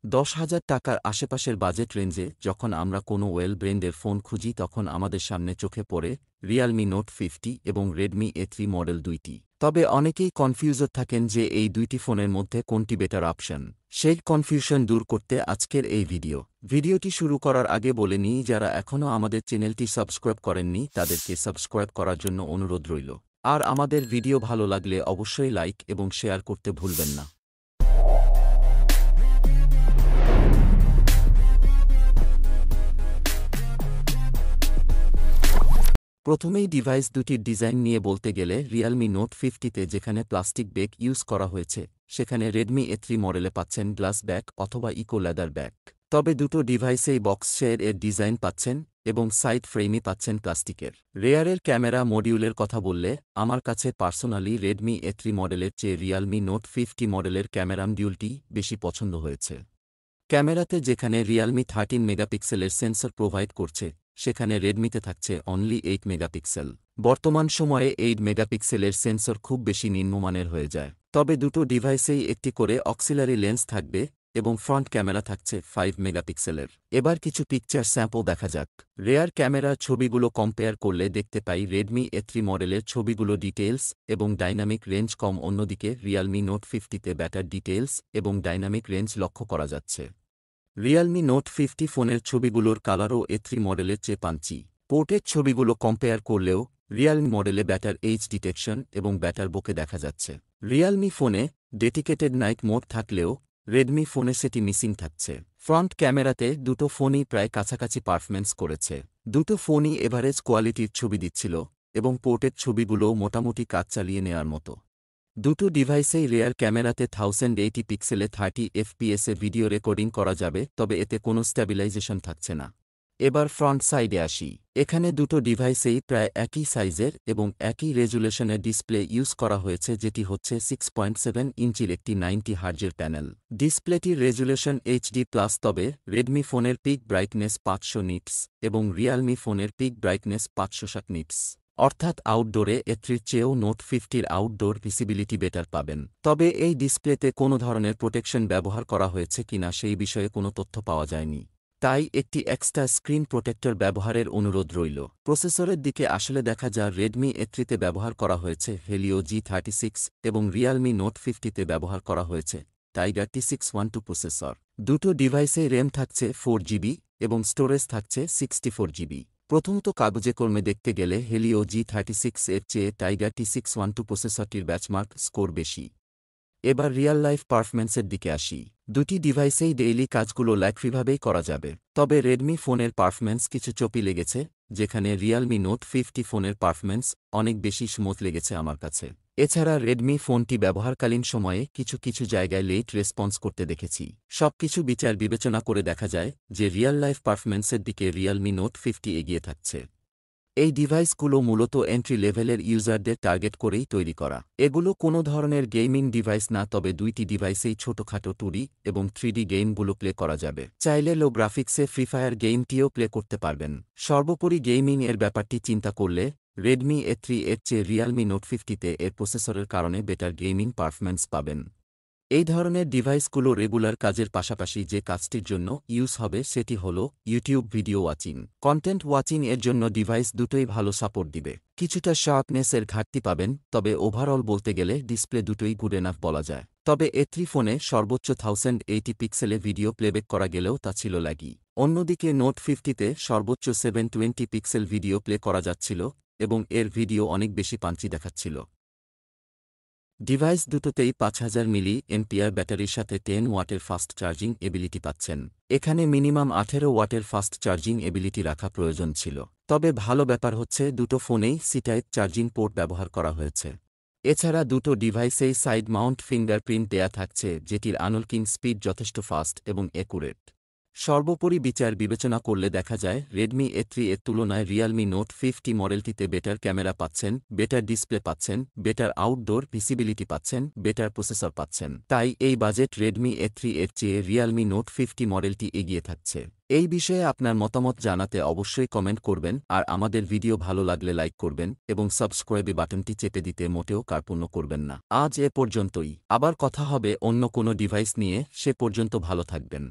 10,000 টাকার আশেপাশের বাজেট রেঞ্জে যখন আমরা কোনো ওয়েল ব্র্যান্ডের ফোন খুঁজি তখন আমাদের সামনে চোখে পড়ে রিয়ালমি নোট 50 এবং রেডমি A3 মডেল দুইটি। তবে অনেকেই কনফিউজড থাকেন যে এই দুইটি ফোনের মধ্যে কোনটি বেটার অপশন। সেই কনফিউশন দূর করতে আজকের এই ভিডিওটি শুরু করার আগে বলে নিই, যারা এখনও আমাদের চ্যানেলটি সাবস্ক্রাইব করেননি তাদেরকে সাবস্ক্রাইব করার জন্য অনুরোধ রইল। আর আমাদের ভিডিও ভালো লাগলে অবশ্যই লাইক এবং শেয়ার করতে ভুলবেন না। প্রথমেই ডিভাইস দুটির ডিজাইন নিয়ে বলতে গেলে রিয়ালমি নোট 50তে যেখানে প্লাস্টিক ব্যাগ ইউজ করা হয়েছে সেখানে রেডমি A3 মডেলে পাচ্ছেন গ্লাস ব্যাগ অথবা ইকো লেদার ব্যাগ। তবে দুটো ডিভাইসেই বক্স শেয়ার এর ডিজাইন পাচ্ছেন এবং সাইড ফ্রেমই পাচ্ছেন প্লাস্টিকের। রেয়ারের ক্যামেরা মডিউলের কথা বললে আমার কাছে পার্সোনালি রেডমি A3 মডেলের চেয়ে রিয়ালমি নোট 50 মডেলের ক্যামেরা মডিউলটি বেশি পছন্দ হয়েছে। ক্যামেরাতে যেখানে রিয়ালমি 13 মেগাপিক্সেলের সেন্সর প্রোভাইড করছে সেখানে রেডমিতে থাকছে অনলি 8 মেগাপিক্সেল। বর্তমান সময়ে 8 মেগাপিক্সেলের সেন্সর খুব বেশি নিম্নমানের হয়ে যায়। তবে দুটো ডিভাইসেই একটি করে অক্সিলারি লেন্স থাকবে এবং ফ্রন্ট ক্যামেরা থাকছে 5 মেগাপিক্সেলের। এবার কিছু পিকচার স্যাম্পল দেখা যাক। রেয়ার ক্যামেরার ছবিগুলো কম্পেয়ার করলে দেখতে পাই রেডমি A3 মডেলের ছবিগুলো ডিটেইলস এবং ডাইনামিক রেঞ্জ কম, অন্যদিকে রিয়ালমি নোট 50তে ব্যাটার ডিটেইলস এবং ডাইনামিক রেঞ্জ লক্ষ্য করা যাচ্ছে। রিয়ালমি নোট 50 ফোনের ছবিগুলোর কালারও A3 মডেলের চেয়ে পাঞ্চি। পোর্ট্রেট ছবিগুলো কম্পেয়ার করলেও রিয়ালমি মডেলে ব্যাটার এইচ ডিটেকশন এবং ব্যাটার বোকে দেখা যাচ্ছে। রিয়ালমি ফোনে ডেডিকেটেড নাইট মোড থাকলেও রেডমি ফোনে সেটি মিসিং থাকছে। ফ্রন্ট ক্যামেরাতে দুটো ফোনই প্রায় কাছাকাছি পারফরম্যান্স করেছে। দুটো ফোনই এভারেজ কোয়ালিটির ছবি দিচ্ছিল এবং পোর্ট্রেট ছবিগুলোও মোটামুটি কাজ চালিয়ে নেওয়ার মতো। দুটো ডিভাইসেই রেয়ার ক্যামেরাতে 1080 পিক্সেলে 30 এফপিএসে ভিডিও রেকর্ডিং করা যাবে, তবে এতে কোনো স্ট্যাবিলাইজেশন থাকছে না। এবার ফ্রন্ট সাইডে আসি। এখানে দুটো ডিভাইসেই প্রায় একই সাইজের এবং একই রেজুলেশনের ডিসপ্লে ইউজ করা হয়েছে, যেটি হচ্ছে 6.7 ইঞ্চির একটি 90 হার্জের প্যানেল। ডিসপ্লেটির রেজুলেশন HD+, তবে রেডমি ফোনের পিক ব্রাইটনেস 500 নিটস এবং রিয়ালমি ফোনের পিক ব্রাইটনেস 560 নিটস। অর্থাৎ আউটডোরে A3-র চেয়েও নোট 50-র আউটডোর ভিসিবিলিটি বেটার পাবেন। তবে এই ডিসপ্লেতে কোনো ধরনের প্রোটেকশন ব্যবহার করা হয়েছে কিনা সেই বিষয়ে কোনো তথ্য পাওয়া যায়নি, তাই একটি এক্সট্রা স্ক্রিন প্রোটেক্টর ব্যবহারের অনুরোধ রইল। প্রসেসরের দিকে আসলে দেখা যায় রেডমি A3-তে ব্যবহার করা হয়েছে হেলিও G36 এবং রিয়ালমি নোট 50-তে ব্যবহার করা হয়েছে টাইগার T612 প্রসেসর। দুটো ডিভাইসে র্যাম থাকছে 4GB এবং স্টোরেজ থাকছে 64GB। প্রথমত কাগজে কর্মে দেখতে গেলে হেলিও G36 এর চেয়ে টাইগার T612 প্রসেসরটির ব্যাচমার্ক স্কোর বেশি। এবার রিয়াল লাইফ পারফরম্যান্সের দিকে আসি। দুটি ডিভাইসেই ডেইলি কাজগুলো লাইকফ্রিভাবেই করা যাবে। তবে রেডমি ফোনের পারফরম্যান্স কিছু চপি লেগেছে, যেখানে রিয়ালমি নোট 50 ফোনের পারফরম্যান্স অনেক বেশি স্মুথ লেগেছে আমার কাছে। এছাড়া রেডমি ফোনটি ব্যবহারকালীন সময়ে কিছু জায়গায় লেট রেসপন্স করতে দেখেছি। সবকিছু বিচার বিবেচনা করে দেখা যায় যে রিয়াল লাইফ পারফরম্যান্সের দিকে রিয়ালমি নোট 50 এগিয়ে থাকছে। এই ডিভাইসগুলো মূলত এন্ট্রি লেভেলের ইউজারদের টার্গেট করেই তৈরি করা। এগুলো কোনো ধরনের গেমিং ডিভাইস না, তবে দুইটি ডিভাইসেই ছোটখাটো 2D এবং 3D গেমগুলো প্লে করা যাবে। চাইলে লো গ্রাফিক্সে ফ্রি ফায়ার গেমটিও প্লে করতে পারবেন। সর্বোপরি গেমিং এর ব্যাপারটি চিন্তা করলে রেডমি A3 এর চেয়ে রিয়ালমি নোট 50তে এর প্রসেসরের কারণে বেটার গেমিং পারফরম্যান্স পাবেন। এই ধরনের ডিভাইসগুলো রেগুলার কাজের পাশাপাশি যে কাজটির জন্য ইউজ হবে সেটি হল YouTube video watching. Content watching এর জন্য ডিভাইস দুটোই ভালো সাপোর্ট দিবে। কিছুটা শার্পনেসের ঘাটতি পাবেন, তবে ওভারঅল বলতে গেলে ডিসপ্লে দুটোই গুড এনাফ বলা যায়। তবে A3 ফোনে সর্বোচ্চ 1080 পিক্সেলে ভিডিও প্লেব্যাক করা গেলেও তা ছিল ল্যাগি। অন্যদিকে নোট 50তে সর্বোচ্চ 720 পিক্সেল ভিডিও প্লে করা যাচ্ছিল এবং এর ভিডিও অনেক বেশি পাঞ্চি দেখাচ্ছিল। ডিভাইস দুটোতেই 5000 mAh ব্যাটারির সাথে 10 ওয়াটের ফাস্ট চার্জিং এবিলিটি পাচ্ছেন। এখানে মিনিমাম 18 ওয়াটের ফাস্ট চার্জিং এবিলিটি রাখা প্রয়োজন ছিল। তবে ভালো ব্যাপার হচ্ছে দুটো ফোনেই সি-টাইপ চার্জিং পোর্ট ব্যবহার করা হয়েছে। এছাড়া দুটো ডিভাইসেই সাইড মাউন্ট ফিঙ্গারপ্রিন্ট দেয়া থাকছে, যেটির আনলকিং স্পিড যথেষ্ট ফাস্ট এবং অ্যাকুরেট। সর্বোপরি বিচার বিবেচনা করলে দেখা যায় রেডমি A3 এর তুলনায় রিয়ালমি নোট 50 মডেলটিতে বেটার ক্যামেরা পাচ্ছেন, বেটার ডিসপ্লে পাচ্ছেন, বেটার আউটডোর ভিসিবিলিটি পাচ্ছেন, বেটার প্রসেসর পাচ্ছেন। তাই এই বাজেট রেডমি A3 এর চেয়ে রিয়ালমি নোট 50 মডেলটি এগিয়ে থাকছে। এই বিষয়ে আপনার মতামত জানাতে অবশ্যই কমেন্ট করবেন, আর আমাদের ভিডিও ভালো লাগলে লাইক করবেন এবং সাবস্ক্রাইব বাটনটি চেপে দিতে মোটেও কার্পণ্য করবেন না। আজ এ পর্যন্তই। আবার কথা হবে অন্য কোনো ডিভাইস নিয়ে, সে পর্যন্ত ভালো থাকবেন।